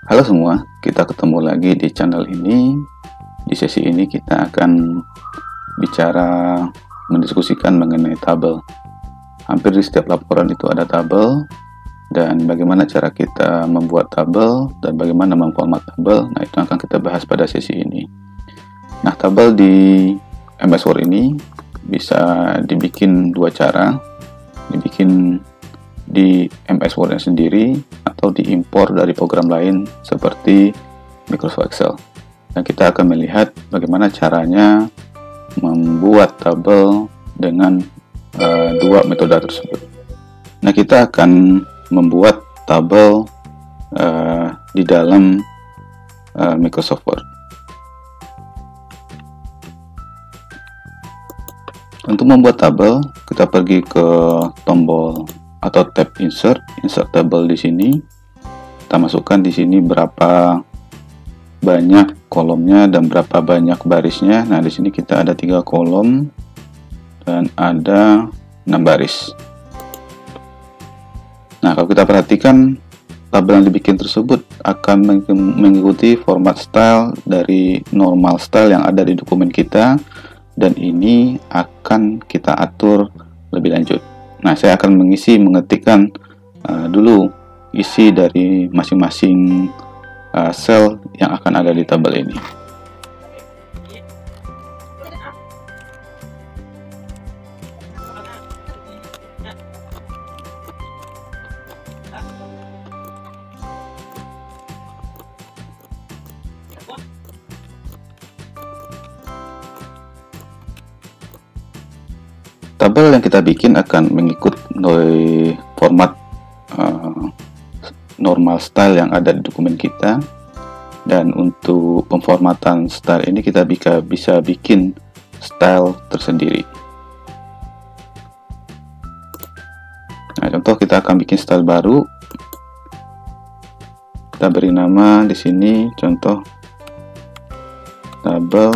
Halo semua, kita ketemu lagi di channel ini. Di sesi ini kita akan bicara mendiskusikan mengenai tabel. Hampir di setiap laporan itu ada tabel, dan bagaimana cara kita membuat tabel dan bagaimana memformat tabel. Nah, itu akan kita bahas pada sesi ini. Nah, tabel di MS Word ini bisa dibikin dua cara. Dibikin di MS Word sendiri atau diimpor dari program lain seperti Microsoft Excel. Dan kita akan melihat bagaimana caranya membuat tabel dengan dua metode tersebut. Nah, kita akan membuat tabel di dalam Microsoft Word. Untuk membuat tabel, kita pergi ke tombol atau tab insert table di sini. Kita masukkan di sini berapa banyak kolomnya dan berapa banyak barisnya. Nah, di sini kita ada 3 kolom dan ada 6 baris. Nah, kalau kita perhatikan, tabel yang dibikin tersebut akan mengikuti format style dari normal style yang ada di dokumen kita, dan ini akan kita atur lebih lanjut. Nah, saya akan mengetikkan dulu isi dari masing-masing sel yang akan ada di tabel ini. Tabel yang kita bikin akan mengikut format normal style yang ada di dokumen kita, dan untuk pemformatan style ini kita bisa bikin style tersendiri. Nah, contoh kita akan bikin style baru. Kita beri nama di sini, contoh tabel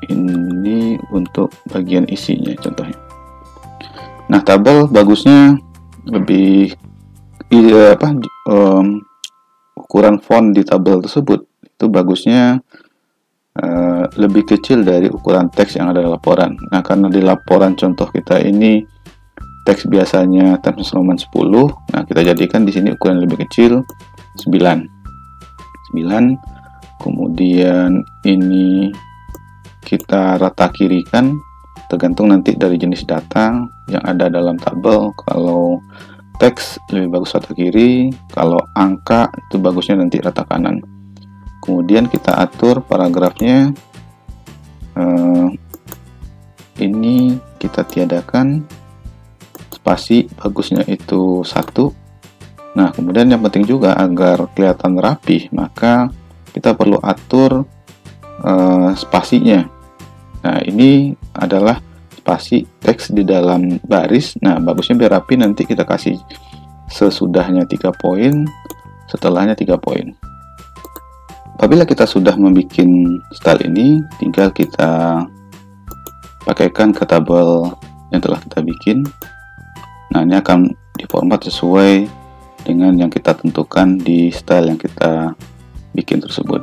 ini untuk bagian isinya contohnya. Nah, tabel bagusnya lebih ukuran font di tabel tersebut itu bagusnya lebih kecil dari ukuran teks yang ada di laporan. Nah, karena di laporan contoh kita ini teks biasanya Times Roman 10, nah kita jadikan di sini ukuran lebih kecil 9. Kemudian ini kita rata kirikan, tergantung nanti dari jenis data yang ada dalam tabel. Kalau teks lebih bagus rata kiri, kalau angka itu bagusnya nanti rata kanan. Kemudian kita atur paragrafnya, ini kita tiadakan, spasi bagusnya itu 1. Nah, kemudian yang penting juga agar kelihatan rapi, maka kita perlu atur spasinya. Nah, ini adalah spasi teks di dalam baris. Nah, bagusnya biar rapi, nanti kita kasih sesudahnya 3 poin, setelahnya 3 poin. Apabila kita sudah membuat style ini, tinggal kita pakaikan ke tabel yang telah kita bikin. Nah, ini akan diformat sesuai dengan yang kita tentukan di style yang kita bikin tersebut.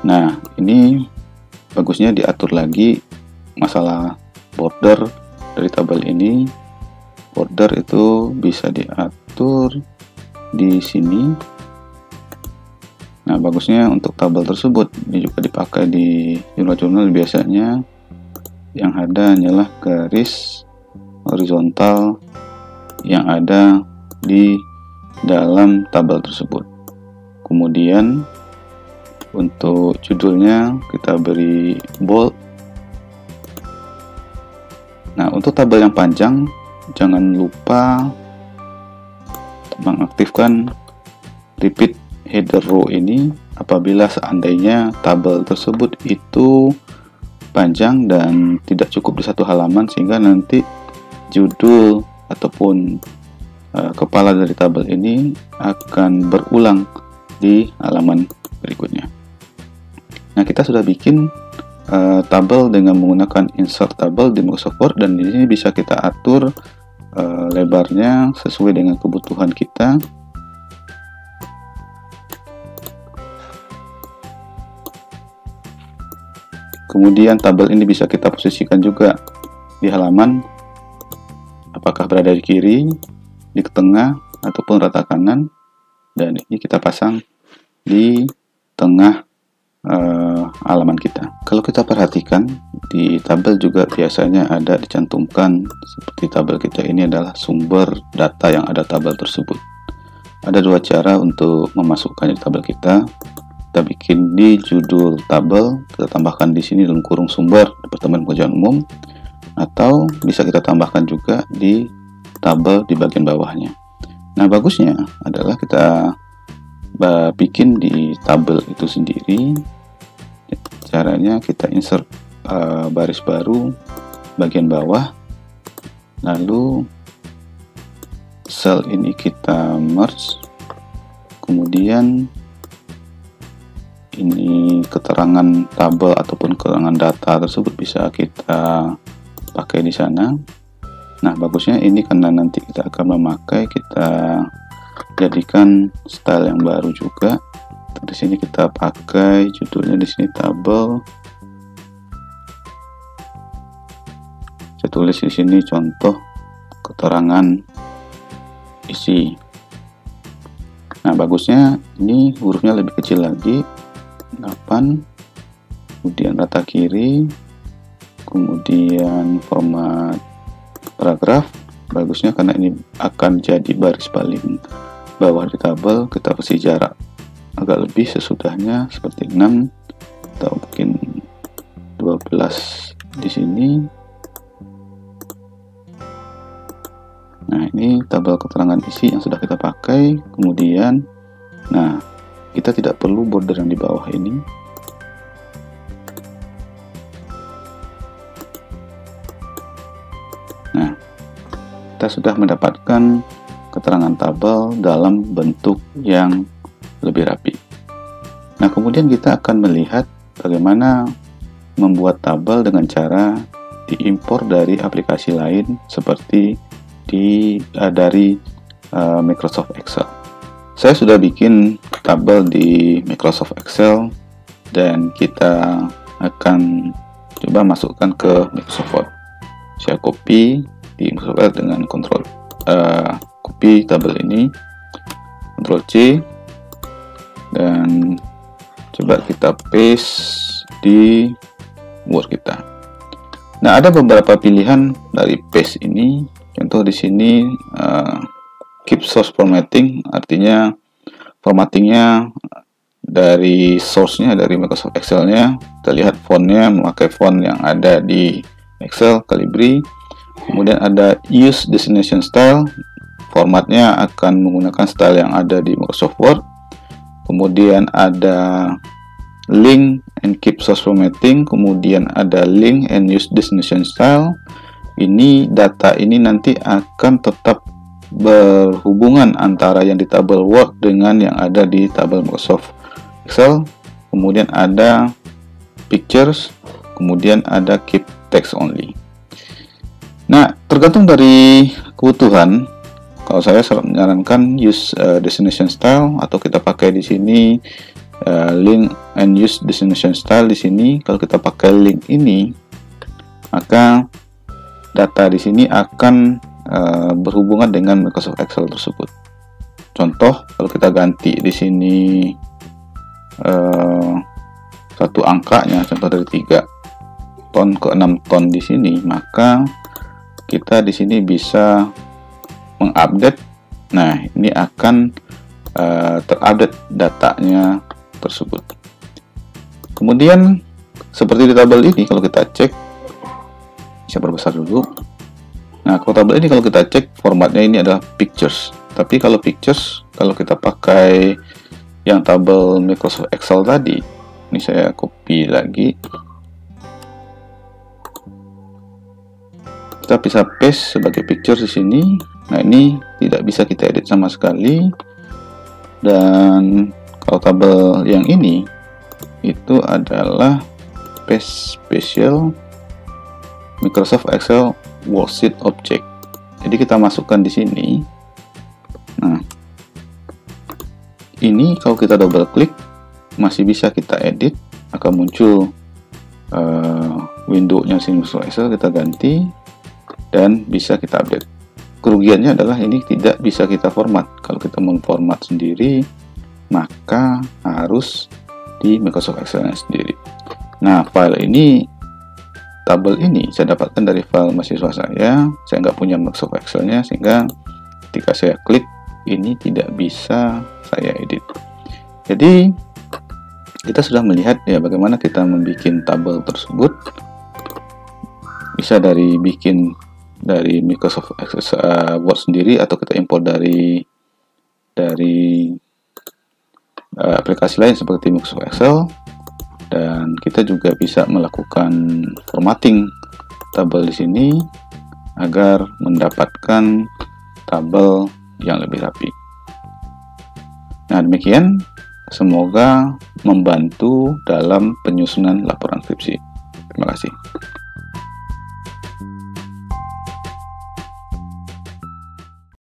Nah, ini bagusnya diatur lagi masalah border dari tabel ini. Border itu bisa diatur di sini. Nah, bagusnya untuk tabel tersebut ini juga dipakai di jurnal-jurnal. Biasanya yang ada hanyalah garis horizontal yang ada di dalam tabel tersebut. Kemudian untuk judulnya kita beri bold. Nah, untuk tabel yang panjang, jangan lupa mengaktifkan repeat header row ini apabila seandainya tabel tersebut itu panjang dan tidak cukup di satu halaman, sehingga nanti judul ataupun kepala dari tabel ini akan berulang di halaman berikutnya. Nah, kita sudah bikin tabel dengan menggunakan insert tabel di Microsoft Word, dan di sini bisa kita atur lebarnya sesuai dengan kebutuhan kita. Kemudian tabel ini bisa kita posisikan juga di halaman, apakah berada di kiri, di tengah, ataupun rata kanan. Dan ini kita pasang di tengah halaman kita. Kalau kita perhatikan di tabel juga biasanya ada dicantumkan seperti tabel kita ini adalah sumber data yang ada tabel tersebut. Ada dua cara untuk memasukkannya di tabel kita. Kita bikin di judul tabel, kita tambahkan di sini dalam kurung sumber Departemen Pengkajian Umum, atau bisa kita tambahkan juga di tabel di bagian bawahnya. Nah, bagusnya adalah kita bikin di tabel itu sendiri. Caranya kita insert baris baru bagian bawah, lalu sel ini kita merge, kemudian ini keterangan tabel ataupun keterangan data tersebut bisa kita pakai di sana. Nah, bagusnya ini karena nanti kita akan memakai, kita jadikan style yang baru juga. Di sini kita pakai judulnya di sini tabel. Saya tulis di sini contoh keterangan isi. Nah, bagusnya ini hurufnya lebih kecil lagi, 8, kemudian rata kiri, kemudian format paragraf. Bagusnya karena ini akan jadi baris paling bawah di tabel, kita kasih jarak agak lebih sesudahnya seperti 6 atau mungkin 12 di sini. Nah, ini tabel keterangan isi yang sudah kita pakai. Kemudian, nah, kita tidak perlu border yang di bawah ini. Nah, kita sudah mendapatkan keterangan tabel dalam bentuk yang lebih rapi. Nah, kemudian kita akan melihat bagaimana membuat tabel dengan cara diimpor dari aplikasi lain seperti dari Microsoft Excel. Saya sudah bikin tabel di Microsoft Excel dan kita akan coba masukkan ke Microsoft Word. Saya copy di Microsoft Word dengan copy tabel ini, Ctrl C, dan coba kita paste di Word kita. Nah, ada beberapa pilihan dari paste ini. Contoh di sini keep source formatting, artinya formattingnya dari source-nya dari Microsoft Excel-nya. Kita lihat fontnya memakai font yang ada di Excel, Calibri. Kemudian ada use destination style, formatnya akan menggunakan style yang ada di Microsoft Word. Kemudian ada link and keep source formatting, kemudian ada link and use destination style. Ini data ini nanti akan tetap berhubungan antara yang di tabel Word dengan yang ada di tabel Microsoft Excel. Kemudian ada pictures, kemudian ada keep text only. Nah, tergantung dari kebutuhan. Kalau saya menyarankan use destination style, atau kita pakai di sini link and use destination style di sini. Kalau kita pakai link ini, maka data di sini akan berhubungan dengan Microsoft Excel tersebut. Contoh, kalau kita ganti di sini satu angkanya, contoh dari 3 ton ke 6 ton di sini, maka kita di sini bisa mengupdate. Nah, ini akan terupdate datanya tersebut. Kemudian seperti di tabel ini, kalau kita cek, saya perbesar dulu. Nah, kalau tabel ini kalau kita cek formatnya ini adalah pictures. Tapi kalau pictures, kalau kita pakai yang tabel Microsoft Excel tadi, ini saya copy lagi. Kita bisa paste sebagai pictures di sini. Nah, ini tidak bisa kita edit sama sekali. Dan kalau tabel yang ini itu adalah paste special Microsoft Excel worksheet object. Jadi kita masukkan di sini. Nah, ini kalau kita double klik masih bisa kita edit, akan muncul window-nya Microsoft Excel kita ganti dan bisa kita update. Kerugiannya adalah ini tidak bisa kita format. Kalau kita memformat sendiri, maka harus di Microsoft Excel sendiri. Nah, file ini, tabel ini saya dapatkan dari file mahasiswa saya nggak punya Microsoft Excel-nya, sehingga ketika saya klik ini tidak bisa saya edit. Jadi kita sudah melihat ya bagaimana kita membuat tabel tersebut. Bisa bikin dari Microsoft Excel Word sendiri, atau kita import dari aplikasi lain seperti Microsoft Excel. Dan kita juga bisa melakukan formatting tabel di sini agar mendapatkan tabel yang lebih rapi. Nah, demikian, semoga membantu dalam penyusunan laporan skripsi. Terima kasih.